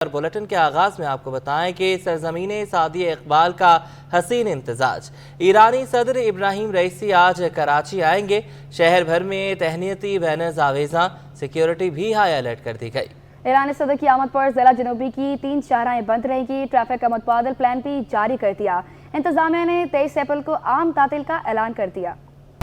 اور بلیٹن کے آغاز میں آپ کو بتائیں کہ سرزمین سعودی اقبال کا حسین امتزاج ایرانی صدر ابراہیم رئیسی آج کراچی آئیں گے۔ شہر بھر میں تہنیتی بینرز آویزاں، سیکیورٹی بھی ہائی الرٹ کر دی گئی۔ ایرانی صدر کی آمد پر ضلع جنوبی کی 3 شاہراہیں بند رہیں گی۔ ٹریفک کا متبادل پلان بھی جاری کر دیا۔ انتظامیہ نے 23 اپریل کو عام تعطیل کا اعلان کر دیا۔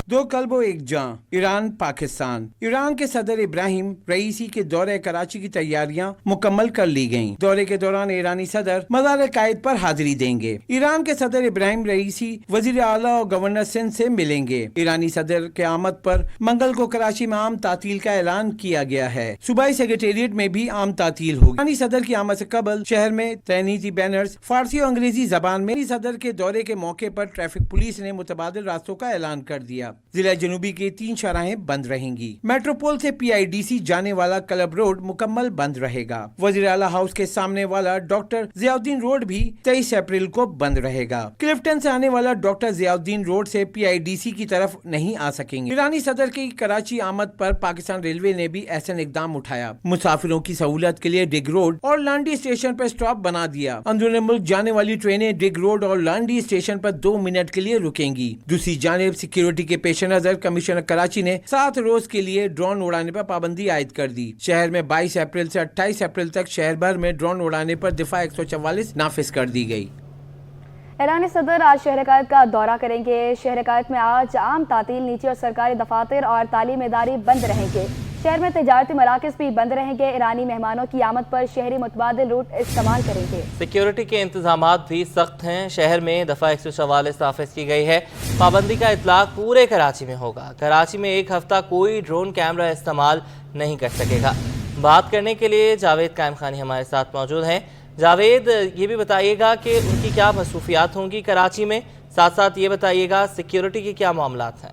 دو قلب و ایک جاں، ایران پاکستان۔ ایران کے صدر ابراہیم رئیسی کے دورہ کراچی کی تیاریاں مکمل کر لی گئیں۔ دورے کے دوران ایرانی صدر مزار قائد پر حاضری دیں گے۔ ایران کے صدر ابراہیم رئیسی وزیر اعلیٰ اور گورنر سندھ سے ملیں گے۔ ایرانی صدر کے آمد پر منگل کو کراچی میں عام تعطیل کا اعلان کیا گیا ہے۔ صوبائی سیکریٹریٹ میں بھی عام تعطیل ہوگی۔ ایرانی صدر کی آمد سے قبل شہر میں تہنیتی بینرز فارسی اور انگریزی زبان میں۔ صدر کے دورے کے موقع پر ٹریفک پولیس نے متبادل راستوں کا اعلان کر دیا۔ ضلع جنوبی کے 3 شاہراہیں بند رہیں گی۔ میٹروپول سے PIDC جانے والا کلب روڈ مکمل بند رہے گا۔ وزیر اعلیٰ ہاؤس کے سامنے والا ڈاکٹر ضیاء الدین روڈ بھی 23 اپریل کو بند رہے گا۔ کلفٹن سے آنے والا ڈاکٹر ضیاء الدین روڈ سے PIDC کی طرف نہیں آ سکیں گے۔ ایرانی صدر کی کراچی آمد پر پاکستان ریلوے نے بھی احسن اقدام اٹھایا۔ مسافروں کی سہولت کے لیے ڈگ روڈ اور لانڈی اسٹیشن پر سٹاپ بنا دیا۔ اندرون ملک جانے والی ٹرینیں ڈگ روڈ اور لانڈی اسٹیشن پر 2 منٹ کے لیے رکیں گی۔ دوسری جانب سیکیورٹی کے پیش نظر کمشنر کراچی نے 7 روز کے لیے ڈرون اڑانے پر پابندی عائد کر دی۔ شہر میں 22 اپریل سے 28 اپریل تک شہر بھر میں ڈرون اڑانے پر دفعہ 144 نافذ کر دی گئی۔ ایرانی صدر آج شہر قائد کا دورہ کریں گے۔ شہر قائد میں آج عام تعطیل، نجی اور سرکاری دفاتر اور تعلیمی ادارے بند رہیں گے۔ شہر میں تجارتی مراکز بھی بند رہیں گے۔ ایرانی مہمانوں کی آمد پر شہری متبادل روٹ استعمال کریں گے۔ سیکیورٹی کے انتظامات بھی سخت ہیں۔ شہر میں دفعہ 144 نافذ کی گئی ہے۔ پابندی کا اطلاق پورے کراچی میں ہوگا۔ کراچی میں ایک ہفتہ کوئی ڈرون کیمرہ استعمال نہیں کر سکے گا۔ بات کرنے کے لیے جاوید قائم خانی ہمارے ساتھ موجود ہیں۔ جاوید، یہ بھی بتائیے گا کہ ان کی کیا مصروفیات ہوں گی کراچی میں، ساتھ ساتھ یہ بتائیے گا سیکیورٹی کے کیا معاملات ہیں؟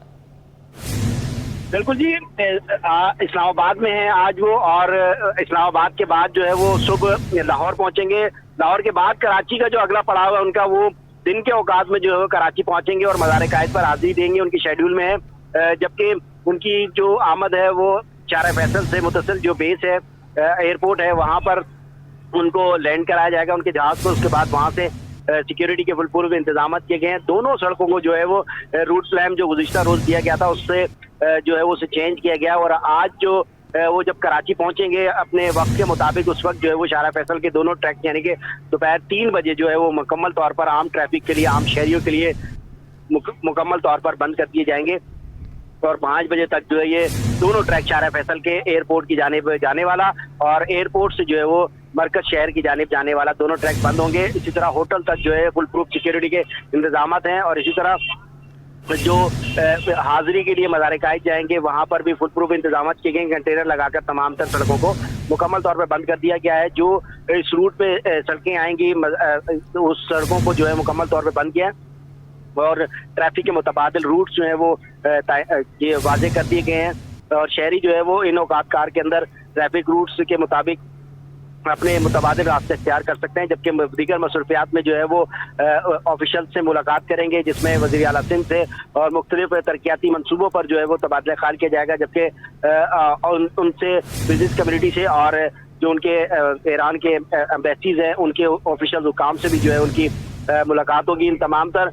بالکل جی، اسلام آباد میں ہیں آج وہ، اور اسلام آباد کے بعد جو ہے وہ صبح لاہور پہنچیں گے۔ لاہور کے بعد کراچی کا جو اگلا پڑاؤ ہے ان کا، وہ دن کے اوقات میں جو ہے وہ کراچی پہنچیں گے اور مزار قائد پر حاضری دیں گے، ان کی شیڈیول میں ہے۔ جبکہ ان کی جو آمد ہے وہ چارہ فیصل سے متصل جو بیس ہے، ایئرپورٹ ہے، وہاں پر ان کو لینڈ کرایا جائے گا ان کے جہاز کو۔ اس کے بعد وہاں سے سیکیورٹی کے پورے انتظامات کیے گئے ہیں۔ دونوں سڑکوں کو جو ہے وہ روٹ پلان جو گزشتہ روز دیا گیا تھا اس سے جو ہے وہ اسے چینج کیا گیا، اور آج جو وہ جب کراچی پہنچیں گے اپنے وقت کے مطابق، اس وقت جو ہے وہ شارع فیصل کے دونوں ٹریک یعنی کہ دوپہر 3 بجے جو ہے وہ مکمل طور پر عام ٹریفک کے لیے، عام شہریوں کے لیے مکمل طور پر بند کر دیے جائیں گے، اور 5 بجے تک جو ہے یہ دونوں ٹریک شارع فیصل کے ایئرپورٹ کی جانب جانے والا اور ایئرپورٹ سے جو ہے وہ مرکز شہر کی جانب جانے والا دونوں ٹریک بند ہوں گے۔ اسی طرح ہوٹل تک جو ہے فل پروف سیکیورٹی کے انتظامات ہیں، اور اسی طرح جو حاضری کے لیے مزار قائد جائیں گے وہاں پر بھی فل پروف انتظامات کیے گئے۔ کنٹینر لگا کر تمام تر سڑکوں کو مکمل طور پر بند کر دیا گیا ہے۔ جو اس روٹ پہ سڑکیں آئیں گی اس سڑکوں کو جو ہے مکمل طور پہ بند کیا ہے، اور ٹریفک کے متبادل روٹس جو ہیں وہ یہ واضح کر دیے گئے ہیں، اور شہری جو ہے وہ ان اوقات کار کے اندر ٹریفک روٹس کے مطابق اپنے متبادل راستے اختیار کر سکتے ہیں۔ جبکہ دیگر مصروفیات میں جو ہے وہ آفیشل سے ملاقات کریں گے، جس میں وزیر اعلیٰ سندھ سے اور مختلف ترقیاتی منصوبوں پر جو ہے وہ تبادلہ خیال کیا جائے گا۔ جبکہ ان سے بزنس کمیونٹی سے اور جو ان کے ایران کے ایمبیسیز ہیں ان کے آفیشل حکام سے بھی جو ہے ان کی ملاقات ہوگی۔ ان تمام تر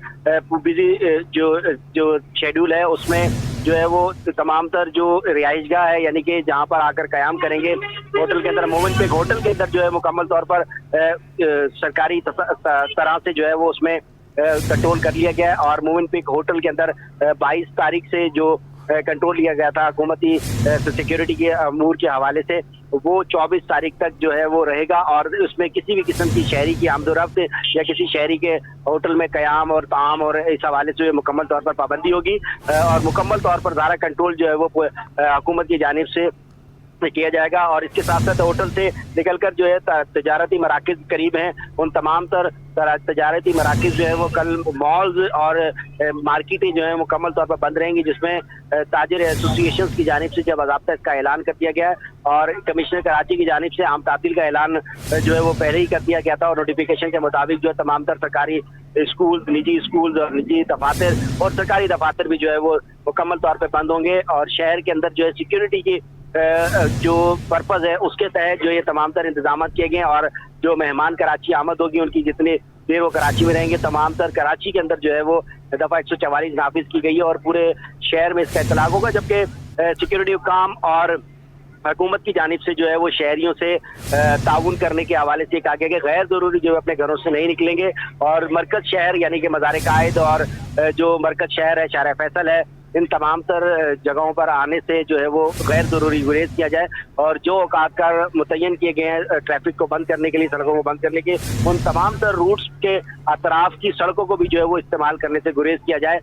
بزی جو شیڈول ہے اس میں جو ہے وہ تمام تر جو رہائش گاہ ہے، یعنی کہ جہاں پر آ کر قیام کریں گے، ہوٹل کے اندر، مومن پیک ہوٹل کے اندر جو ہے مکمل طور پر سرکاری طرح سے جو ہے وہ اس میں کنٹرول کر لیا گیا ہے، اور مومن پیک ہوٹل کے اندر 22 تاریخ سے جو کنٹرول لیا گیا تھا حکومتی سیکیورٹی کے امور کے حوالے سے، وہ 24 تاریخ تک جو ہے وہ رہے گا، اور اس میں کسی بھی قسم کی شہری کی آمد و رفت یا کسی شہری کے ہوٹل میں قیام اور طعام اور اس حوالے سے مکمل طور پر پابندی ہوگی، اور مکمل طور پر زیادہ کنٹرول جو ہے وہ حکومت کی جانب سے کیا جائے گا۔ اور اس کے ساتھ ساتھ ہوٹل سے نکل کر جو ہے تجارتی مراکز قریب ہیں، ان تمام تر تجارتی مراکز جو ہے وہ کل مالز اور مارکیٹیں جو ہیں مکمل طور پر بند رہیں گی، جس میں تاجر ایسوسی ایشنز کی جانب سے جب باضابطہ اس کا اعلان کر دیا گیا ہے، اور کمشنر کراچی کی جانب سے عام تعطیل کا اعلان جو ہے وہ پہلے ہی کر دیا گیا تھا، اور نوٹیفیکیشن کے مطابق جو ہے تمام تر سرکاری اسکول، نجی اسکول اور نجی دفاتر اور سرکاری دفاتر بھی جو ہے وہ مکمل طور پہ بند ہوں گے، اور شہر کے اندر جو ہے سیکیورٹی کی जो पर्पज है उसके तहत जो ये तमाम तर इंतजाम किए गए हैं। और जो मेहमान कराची आमद होगी उनकी जितनी देर वो कराची में रहेंगे, तमाम तर कराची के अंदर जो है वो दफा 144 नाफिज की गई है और पूरे शहर में इसका इतलाक होगा। जबकि सिक्योरिटी हुकाम और हुकूमत की जानिब से जो है वो शहरियों से ताउन करने के हवाले से कहा गया कि गैर जरूरी जो है अपने घरों से नहीं निकलेंगे और मरकज शहर यानी कि मज़ार कायद और जो मरकज शहर है, शाहर फैसल है, इन तमाम तर जगहों पर आने से जो है वो गैर जरूरी गुरेज किया जाए और जो औकात का मुतय्यन किए गए हैं ट्रैफिक को बंद करने के लिए, सड़कों को बंद करने के, उन तमाम तर रूट्स के अतराफ की सड़कों को भी जो है वो इस्तेमाल करने से गुरेज किया जाए।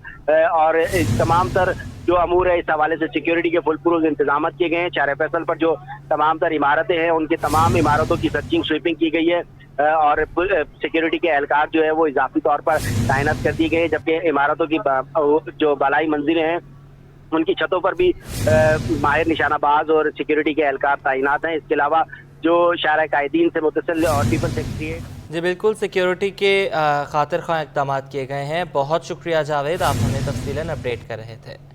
और तमाम तर जो अमूर है इस हवाले से सिक्योरिटी के फुल प्रूफ इंतजाम किए गए हैं। शाहर फैसल पर जो तमाम तर इमारतें हैं उनकी तमाम इमारतों की सर्चिंग स्वीपिंग की गई है और सिक्योरिटी के एहलकार जो है वो इजाफी तौर पर तैनात कर दी गई है। जबकि इमारतों की जो बालाई मंजिलें हैं उनकी छतों पर भी माहिर निशानाबाज और सिक्योरिटी के एहलकार तैनात हैं। इसके अलावा जो शाहर कायदीन से मुतसिल और पीपल सेक्रेटरी जी बिल्कुल, सिक्योरिटी के खातिर ख्वाह इक़दाम किए गए हैं। बहुत शुक्रिया जावेद, आप हमें तफसीलन अपडेट कर रहे थे।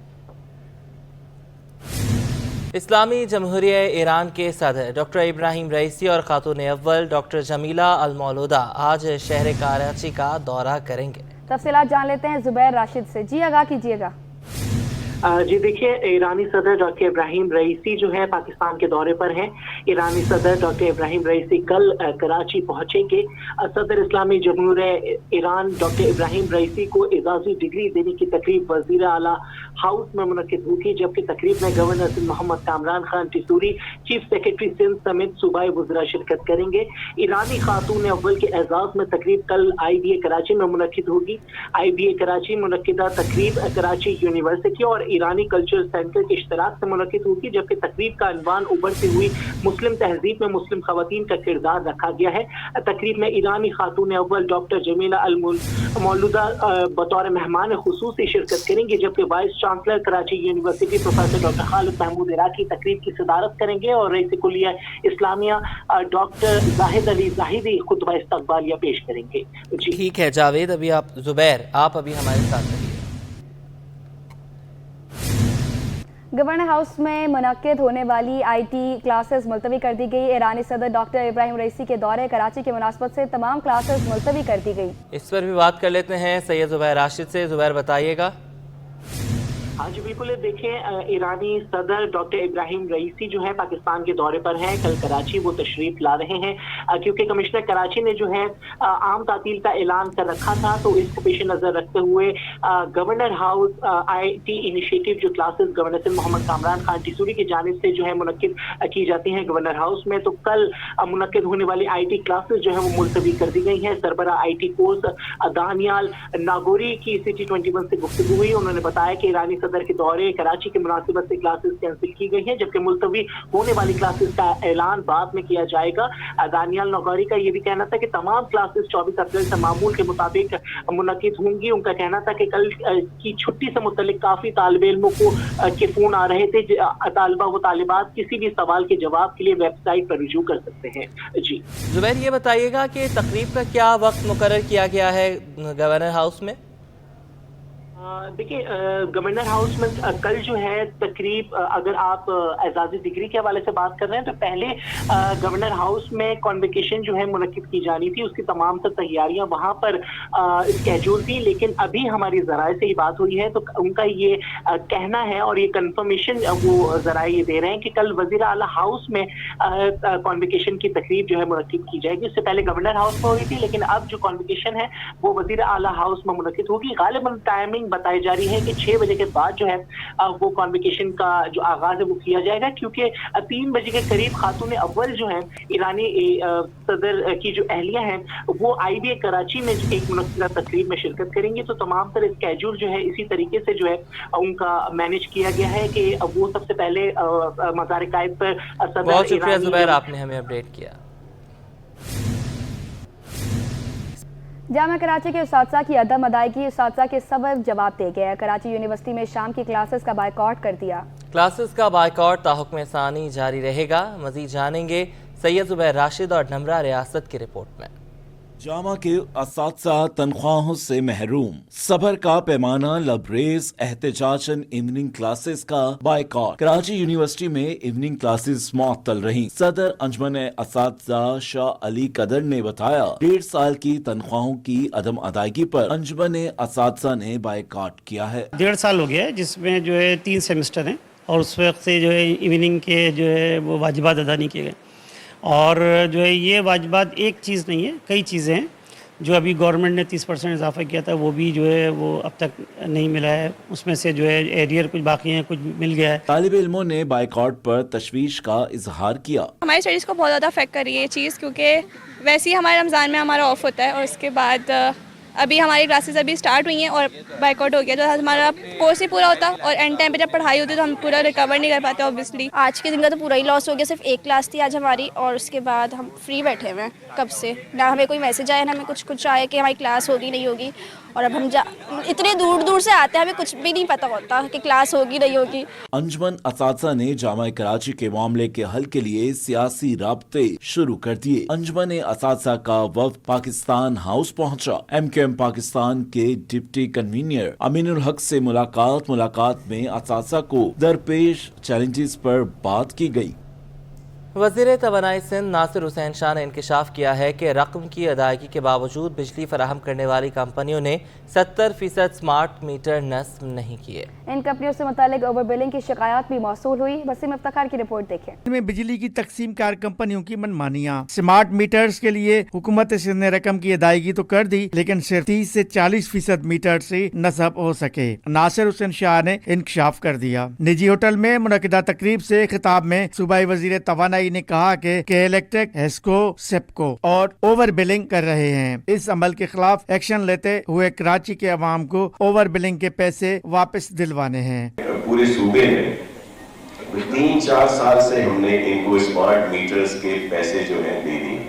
इस्लामी जमहूरिया ईरान के सदर डॉक्टर इब्राहिम रईसी और खातून अव्वल डॉक्टर जमीला अल मौलूदा आज शहर कराची का दौरा करेंगे। तफसीलात जान लेते हैं जुबैर राशिद से। जी आगाह कीजिएगा। जी देखिए, ईरानी सदर डॉक्टर इब्राहिम रईसी जो है पाकिस्तान के दौरे पर हैं। ईरानी सदर डॉक्टर इब्राहिम रईसी कल कराची पहुंचेंगे। सदर इस्लामी जमहूरिया ईरान डॉक्टर इब्राहिम रईसी को एजाजी डिग्री देने की तकरीब वज़ीर आला हाउस में मुनक्किद होगी, जबकि तकरीब में governor Sindh Muhammad Kamran Khan Tessori, chief secretary Sindh समेत सूबाई वज़रा शिरकत करेंगे। ईरानी खातून अव्वल के एजाज में तकरीब कल IBA कराची में मुनक्किद होगी। IBA कराची मुनक्किदा तकरीब कराची यूनिवर्सिटी और ईरानी कल्चर सेंटर के इश्तराक से मुनक्किद होगी, जबकि तकरीब का अनवान उभरती हुई मुस्लिम तहजीब में मुस्लिम खवातीन का किरदार रखा गया है। तकरीब में ईरानी खातून अव्वल डॉक्टर जमीला अल मौलूदा बतौर मेहमान खुसूसी शिरकत करेंगी, जबकि vice chancellor Karachi university professor doctor Khalid Mahmood Iraqi तकरीब की सदारत करेंगे और रईस कुलिया इस्लामिया डॉक्टर जाहिद अली जाहिदी खुतबा इस्तकबालिया पेश करेंगे। ठीक है जावेद, अभी आप जुबैर आप अभी हमारे साथ रहिए। गवर्नर हाउस में मुनक्किद होने वाली IT क्लासेस मुलतवी कर दी गई। ईरानी सदर डॉक्टर इब्राहिम रईसी के दौरे कराची की मुनासबत से तमाम क्लासेस मुलतवी कर दी गई। इस पर भी बात कर लेते हैं सैयद जुबैर राशिद से। जुबैर बताइएगा। हाँ जी बिल्कुल, देखें ईरानी सदर डॉक्टर इब्राहिम रईसी जो है पाकिस्तान के दौरे पर हैं। कल कराची वो तशरीफ ला रहे हैं क्योंकि कमिश्नर कराची ने जो है आम तातील का ऐलान कर रखा था, तो इसको पेश नज़र रखते हुए गवर्नर हाउस IT इनिशिएटिव जो क्लासेस गवर्नर सिंध मोहम्मद कामरान खान टिसूरी की जानिब से जो है मुनक्किद की जाती हैं गवर्नर हाउस में, तो कल मुनक्किद होने वाली IT क्लासेस जो है वो मुलतवी कर दी गई हैं। सरबरा IT कोर्स दानियाल नागोरी की City 21 से गुफ्तगू हुई। उन्होंने बताया कि ईरानी सदर के दौरे कराची की मुनासिबत से क्लासेस कैंसिल की गई हैं, जबकि मुलतवी होने वाली क्लासेस का ऐलान बाद में किया जाएगा। दानियाल नागौरी का ये भी कहना था कि तमाम क्लासेस 24 अप्रैल से मामूल के मुताबिक मुनक्किद होंगी। उनका कहना था कि कल की छुट्टी से मुतल्लिक काफी तालिब इल्मों को के फोन आ रहे थे। तालिबा व तालिबात किसी भी सवाल के जवाब के लिए वेबसाइट पर रुजू कर सकते हैं। जी जुबैर, ये बताइएगा कि तकरीब का क्या वक्त मुकर्रर किया गया है गवर्नर हाउस में? देखिए, गवर्नर हाउस में कल जो है तकरीब, अगर आप एजाजी डिग्री के हवाले से बात कर रहे हैं तो पहले गवर्नर हाउस में कॉन्वोकेशन जो है मुनक्किद की जानी थी, उसकी तमाम तर तैयारियां वहां पर स्केड्यूल थी। लेकिन अभी हमारी ज़राए से ही बात हुई है तो उनका ये कहना है और ये कंफर्मेशन वो ज़राए ये दे रहे हैं कि कल वज़ीर आला हाउस में कॉन्वोकेशन की तकरीब जो है मुनक्किद की जाएगी। इससे पहले गवर्नर हाउस में हुई थी, लेकिन अब जो कॉन्वोकेशन है वो वज़ीर आला हाउस में मुनक्किद होगी। गालिबन टाइमिंग बताई जा रही है कि 6 बजे के बाद जो है वो कॉन्वोकेशन का जो आगाज है वो किया जाएगा, क्योंकि 3 बजे के करीब खातून अव्वल जो है ईरानी सदर की जो अहलिया हैं वो IBA कराची में एक मुनक्किदा तकरीब में शिरकत करेंगी। तो तमाम तरह स्केड्यूल जो है इसी तरीके से जो है उनका मैनेज किया गया है कि वो सबसे पहले मज़ार कायद पर सदर। बहुत शुक्रिया जुबैर, आपने हमें अपडेट किया। जामा कराची के उस्ताद की अदम अदायगी उस्ताद के सबब जवाब दे गया। कराची यूनिवर्सिटी में शाम की क्लासेस का बायकॉट कर दिया। क्लासेस का बायकॉट ताहुक्म सानी जारी रहेगा। मजीद जानेंगे सैयद जुबैर राशिद और नमरा रियासत की रिपोर्ट में। जामा के असातिज़ा तनख्वाहों से महरूम, सबर का पैमाना लबरेज, एहतजाजन इवनिंग क्लासेस का बायकॉट। कराची यूनिवर्सिटी में इवनिंग क्लासेस मुअत्तल रहीं। सदर अंजुमन असातिज़ा शाह अली कदर ने बताया, 1.5 साल की तनख्वाहों की अदम अदायगी पर अंजुमन असातिज़ा ने बायकॉट किया है। 1.5 साल हो गया है, जिसमें जो है 3 सेमेस्टर हैं और उस वक्त से जो है इवनिंग के जो है वो वाजिबात अदा नहीं किए गए। और जो है ये वाजिबात एक चीज़ नहीं है, कई चीज़ें हैं जो अभी गवर्नमेंट ने 30% इजाफा किया था, वो भी जो है वो अब तक नहीं मिला है। उसमें से जो है एरियर कुछ बाकी हैं, कुछ मिल गया है। तालिब इल्मों ने बायकॉट पर तशवीश का इजहार किया। हमारी स्टडीज़ को बहुत ज़्यादा अफेक्ट कर रही है ये चीज़, क्योंकि वैसे ही हमारे रमज़ान में हमारा ऑफ होता है और उसके बाद अभी हमारी क्लासेस अभी स्टार्ट हुई हैं और बाइकआउट हो गया, तो हमारा कोर्स ही पूरा होता और एंड टाइम पे जब पढ़ाई होती तो हम पूरा रिकवर नहीं कर पाते ऑब्वियसली। आज के दिन का तो पूरा ही लॉस हो गया। सिर्फ एक क्लास थी आज हमारी और उसके बाद हम फ्री बैठे हुए हैं कब से, ना हमें कोई मैसेज आया ना हमें कुछ आया कि हमारी क्लास होगी नहीं होगी। और अब हम इतने दूर दूर से आते हैं, हमें कुछ भी नहीं पता होता कि क्लास होगी नहीं होगी। अंजुमन असातिज़ा ने जामा कराची के मामले के हल के लिए सियासी राब्ते शुरू कर दिए। अंजुमन असातिज़ा का वफ्द पाकिस्तान हाउस पहुंचा। MQM पाकिस्तान के डिप्टी कन्वीनर अमीनुल हक से मुलाकात में असातिज़ा को दरपेश चैलेंजेस पर बात की गई। वज़ीर तवानाई सिंध नासिर हुसैन शाह ने इंकशाफ किया है कि रकम की अदायगी के बावजूद बिजली फराहम करने वाली कंपनियों ने 70% स्मार्ट मीटर नस्ब नहीं किए। इन कंपनियों से मुतालिक ओवर बिलिंग की शिकायत भी मौसूल हुई। वसीम इफ्तिखार की रिपोर्ट देखें। में बिजली की तकसीम कार कंपनियों की मनमानियां। स्मार्ट मीटर्स के लिए हुकूमत सिंध ने रकम की अदायगी तो कर दी, लेकिन सिर्फ 30 से 40% मीटर से नस्ब हो सके। नासिर हुसैन शाह ने इंकशाफ कर दिया। निजी होटल में मुनक़िदा तकरीब से खिताब में सूबाई वज़ीर तवानाई ने कहा कि इलेक्ट्रिक, हेस्को, सेप्को और ओवर बिलिंग कर रहे हैं। इस अमल के खिलाफ एक्शन लेते हुए कराची के अवाम को ओवर बिलिंग के पैसे वापस दिलवाने हैं। पूरे सूबे में 3-4 साल से हमने इनको स्मार्ट मीटर्स के पैसे जो हैं दे दिए,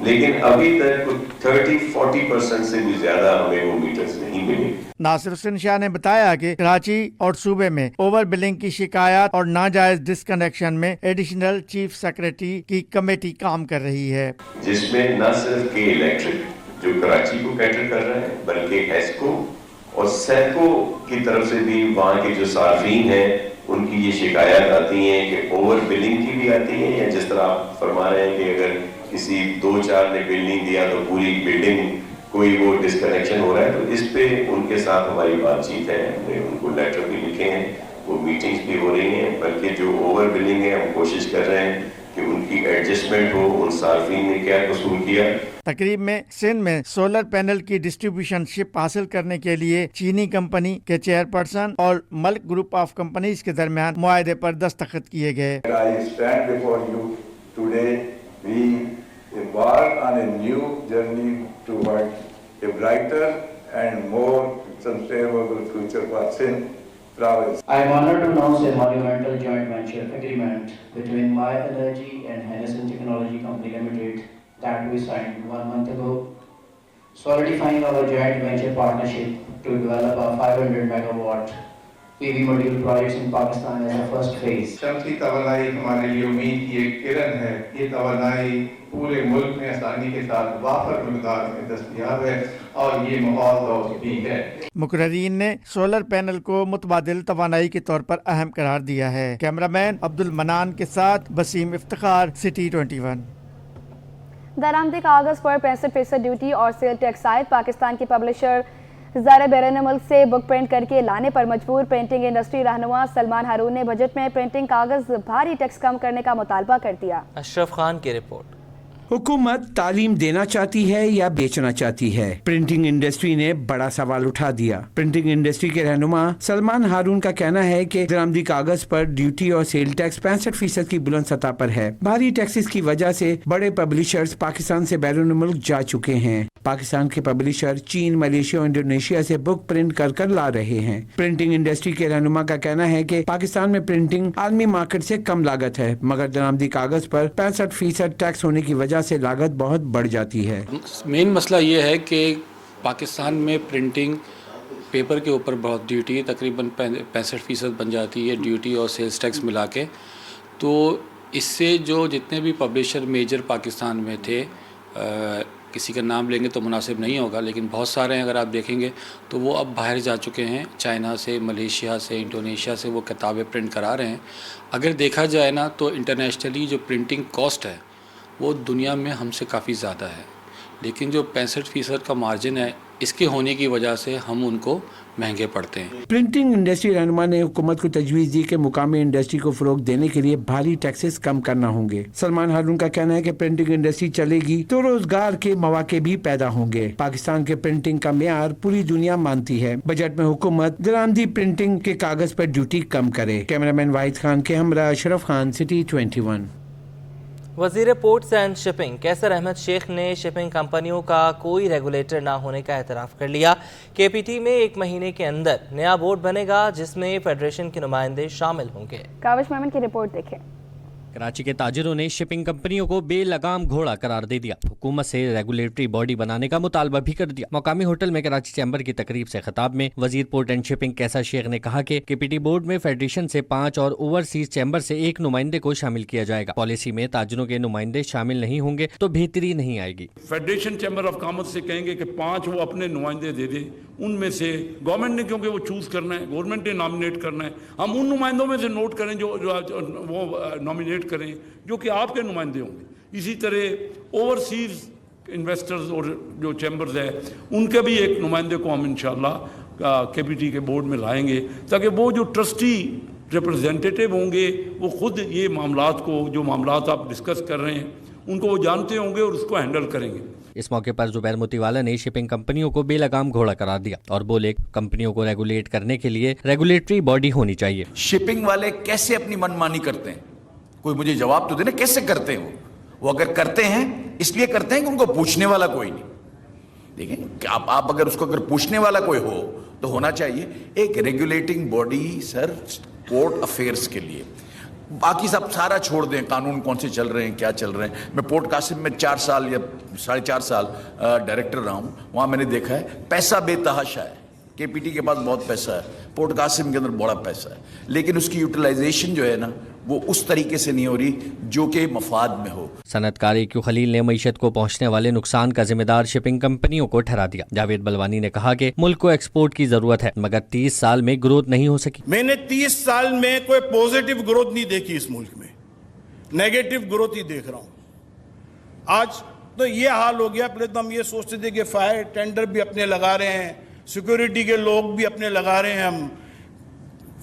लेकिन अभी तक 30-40% से भी ज्यादा हमें वो मीटर्स नहीं मिले। नासिर हुसैन शाह ने बताया कि कराची और सूबे में ओवर बिलिंग की शिकायत और नाजायज डिस्कनेक्शन में एडिशनल चीफ सेक्रेटरी की कमेटी काम कर रही है, जिसमें न सिर्फ के इलेक्ट्रिक जो कराची को कैटर कर रहे हैं, बल्कि एस्को और सेको की तरफ से भी वहाँ के जो सार्फिन हैं उनकी ये शिकायत आती है कि ओवर बिलिंग की भी आती है, या जिस तरह आप फरमा रहे हैं कि अगर किसी 2-4 ने बिल नहीं दिया तो पूरी बिल्डिंग कोई वो डिस्कनेक्शन हो रहा है। तो इस पे उनके साथ हमारी बातचीत है, हमने उनको लेटर भी लिखे हैं, वो मीटिंग्स भी हो रही हैं, बल्कि जो ओवर बिलिंग है हम कोशिश कर रहे हैं कि उनकी एडजस्टमेंट हो, उन सार्फिन ने क्या कसूर किया। तकरीब में सिंध में सोलर पैनल की डिस्ट्रीब्यूशन शिप हासिल करने के लिए चीनी कंपनी के चेयरपर्सन और मल्क ग्रुप ऑफ कंपनीज के दरमियान मुआहदे पर दस्तखत किए गए। We embark on a new journey toward a brighter and more sustainable future for Sindh province. I am honored to announce a monumental joint venture agreement between My Energy and Hennessy Technology Company Limited that we signed 1 month ago, solidifying our joint venture partnership to develop a 500 megawatt PV module projects in Pakistan as a first phase. शमसी तवानाई हमारे लिए उम्मीद की एक किरण है। ये तवानाई पूरे मुल्क में आसानी के साथ वाफर मिक़दार में दस्तयाब है और ये माहौल दोस्त भी है। मुकर्रीन ने सोलर पैनल को मुतबादिल तवानाई के तौर पर अहम करार दिया है। कैमरामैन अब्दुल मनान के साथ वसीम इफ्तिखार, सिटी 21। दरामदी कागज पर 65% ड्यूटी और सेल टैक्स आयद पाकिस्तान के पब्लिशर ज़ारा बैरून मुल्क से बुक प्रिंट करके लाने पर मजबूर। प्रिंटिंग इंडस्ट्री रहनुमा सलमान हारून ने बजट में प्रिंटिंग कागज भारी टैक्स कम करने का मुतालबा कर दिया। अशरफ खान की रिपोर्ट। हुकूमत तालीम देना चाहती है या बेचना चाहती है? प्रिंटिंग इंडस्ट्री ने बड़ा सवाल उठा दिया। प्रिंटिंग इंडस्ट्री के रहनुमा सलमान हारून का कहना है कि दरामदी कागज पर ड्यूटी और सेल टैक्स 65% की बुलंद सतह पर है। भारी टैक्सेस की वजह से बड़े पब्लिशर्स पाकिस्तान से बैरून मुल्क जा चुके हैं। पाकिस्तान के पब्लिशर चीन, मलेशिया और इंडोनेशिया से बुक प्रिंट कर ला रहे हैं। प्रिंटिंग इंडस्ट्री के रहनुमा का कहना है कि पाकिस्तान में प्रिंटिंग आलमी मार्केट से कम लागत है, मगर दरामदी कागज पर 65% टैक्स होने की वजह से लागत बहुत बढ़ जाती है। मेन मसला ये है कि पाकिस्तान में प्रिंटिंग पेपर के ऊपर बहुत ड्यूटी तकरीबन 65% बन जाती है, ड्यूटी और सेल्स टैक्स मिला के। तो इससे जो जितने भी पब्लिशर मेजर पाकिस्तान में थे किसी का नाम लेंगे तो मुनासिब नहीं होगा, लेकिन बहुत सारे हैं अगर आप देखेंगे तो वो अब बाहर जा चुके हैं, चाइना से, मलेशिया से, इंडोनेशिया से वो किताबें प्रिंट करा रहे हैं। अगर देखा जाए ना तो इंटरनेशनली जो प्रिंटिंग कॉस्ट है वो दुनिया में हमसे काफ़ी ज़्यादा है, लेकिन जो 65% का मार्जिन है इसके होने की वजह से हम उनको महंगे पड़ते हैं। प्रिंटिंग इंडस्ट्री रहनुमा ने हुकूमत को तजवीज़ दी कि मुकामी इंडस्ट्री को फरोग देने के लिए भारी टैक्सेस कम करना होंगे। सलमान हारून का कहना है कि प्रिंटिंग इंडस्ट्री चलेगी तो रोजगार के मौके भी पैदा होंगे। पाकिस्तान के प्रिंटिंग का मेयार पूरी दुनिया मानती है। बजट में हुकूमत दरामदी प्रिंटिंग के कागज पर ड्यूटी कम करे। कैमरामैन वाहिद खान के हमरा अशरफ खान, सिटी 21। वज़ीर पोर्ट्स एंड शिपिंग कैसर अहमद शेख ने शिपिंग कंपनियों का कोई रेगुलेटर ना होने का एतराफ़ कर लिया। केपीटी में 1 महीने के अंदर नया बोर्ड बनेगा जिसमें फेडरेशन के नुमाइंदे शामिल होंगे। काविश मेमन की रिपोर्ट देखें। कराची के ताजिरों ने शिपिंग कंपनियों को बेलगाम घोड़ा करार दे दिया। हुकूमत से रेगुलेटरी बॉडी बनाने का मुतालबा भी कर दिया। मकामी होटल में कराची चैम्बर की तकरीब से खिताब में वजीर पोर्ट एंड शिपिंग कैसर शेख ने कहा कि केपीटी बोर्ड में फेडरेशन से 5 और ओवरसीज चैम्बर से 1 नुमाइंदे को शामिल किया जाएगा। पॉलिसी में ताजिरों के नुमाइंदे शामिल नहीं होंगे तो बेहतरी नहीं आएगी। फेडरेशन चैम्बर ऑफ कॉमर्स से कहेंगे कि 5 वो अपने नुमाइंदे दे दे, उनमें से गवर्नमेंट ने, क्योंकि वो चूज करना है, गवर्नमेंट ने नॉमिनेट करना है, हम उन नुमाइंदों में से नोट करें जो वो नॉमिनेट करें जो कि आपके नुमाइंदे होंगे। इसी तरह ओवरसीज इन्वेस्टर्स और जो चैम्बर्स है उनके भी एक नुमाइंदे को हम इंशाल्लाह केपीटी के बोर्ड में लाएंगे ताकि वो जो ट्रस्टी रिप्रेजेंटेटिव होंगे वो खुद ये मामलात को, जो मामलात आप डिस्कस कर रहे हैं उनको वो जानते होंगे और उसको हैंडल करेंगे। इस मौके पर जुबैर मोतीवाला ने शिपिंग कंपनियों को बेलगाम घोड़ा करार दिया और बोले कंपनियों को रेगुलेट करने के लिए रेगुलेटरी बॉडी होनी चाहिए। शिपिंग वाले कैसे अपनी मनमानी करते हैं, कोई मुझे जवाब तो देना, कैसे करते हैं वो अगर करते हैं इसलिए करते हैं कि उनको पूछने वाला कोई नहीं। देखें आप अगर उसको अगर पूछने वाला कोई हो तो होना चाहिए एक regulating body sir port affairs के लिए। बाकी सब सारा छोड़ दें, कानून कौन से चल रहे हैं, क्या चल रहे हैं। मैं पोर्ट कासिम में 4 साल या 4.5 साल डायरेक्टर रहा हूँ, वहाँ मैंने देखा है पैसा बेतहाशा है। केपीटी के पास बहुत पैसा है, पोर्ट कासिम के अंदर बड़ा पैसा है, लेकिन उसकी यूटिलाइजेशन जो है ना वो उस तरीके से नहीं हो रही जो कि मफाद में हो। सनतकार AQ खलील ने मईशत को पहुंचने वाले नुकसान का जिम्मेदार शिपिंग कंपनियों को ठहरा दिया। जावेद बलवानी ने कहा कि मुल्क को एक्सपोर्ट की जरूरत है मगर 30 साल में ग्रोथ नहीं हो सकी। मैंने 30 साल में कोई पॉजिटिव ग्रोथ नहीं देखी इस मुल्क में, नेगेटिव ग्रोथ ही देख रहा हूं। आज तो ये हाल हो गया, पहले तो हम ये सोचते थे कि फायर टेंडर भी अपने लगा रहे हैं, सिक्योरिटी के लोग भी अपने लगा रहे हैं, हम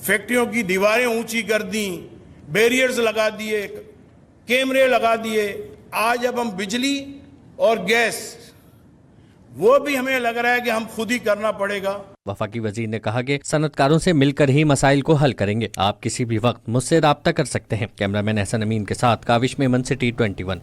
फैक्ट्रियों की दीवारें ऊंची कर दी, बैरियर्स लगा दिए, कैमरे लगा दिए। आज अब हम बिजली और गैस वो भी हमें लग रहा है कि हम खुद ही करना पड़ेगा। वफाकी वजीर ने कहा कि सनतकारों से मिलकर ही मसाइल को हल करेंगे। आप किसी भी वक्त मुझसे राब्ता कर सकते हैं। कैमरामैन एहसन अमीन के साथ काविश मेमन, सिटी 21।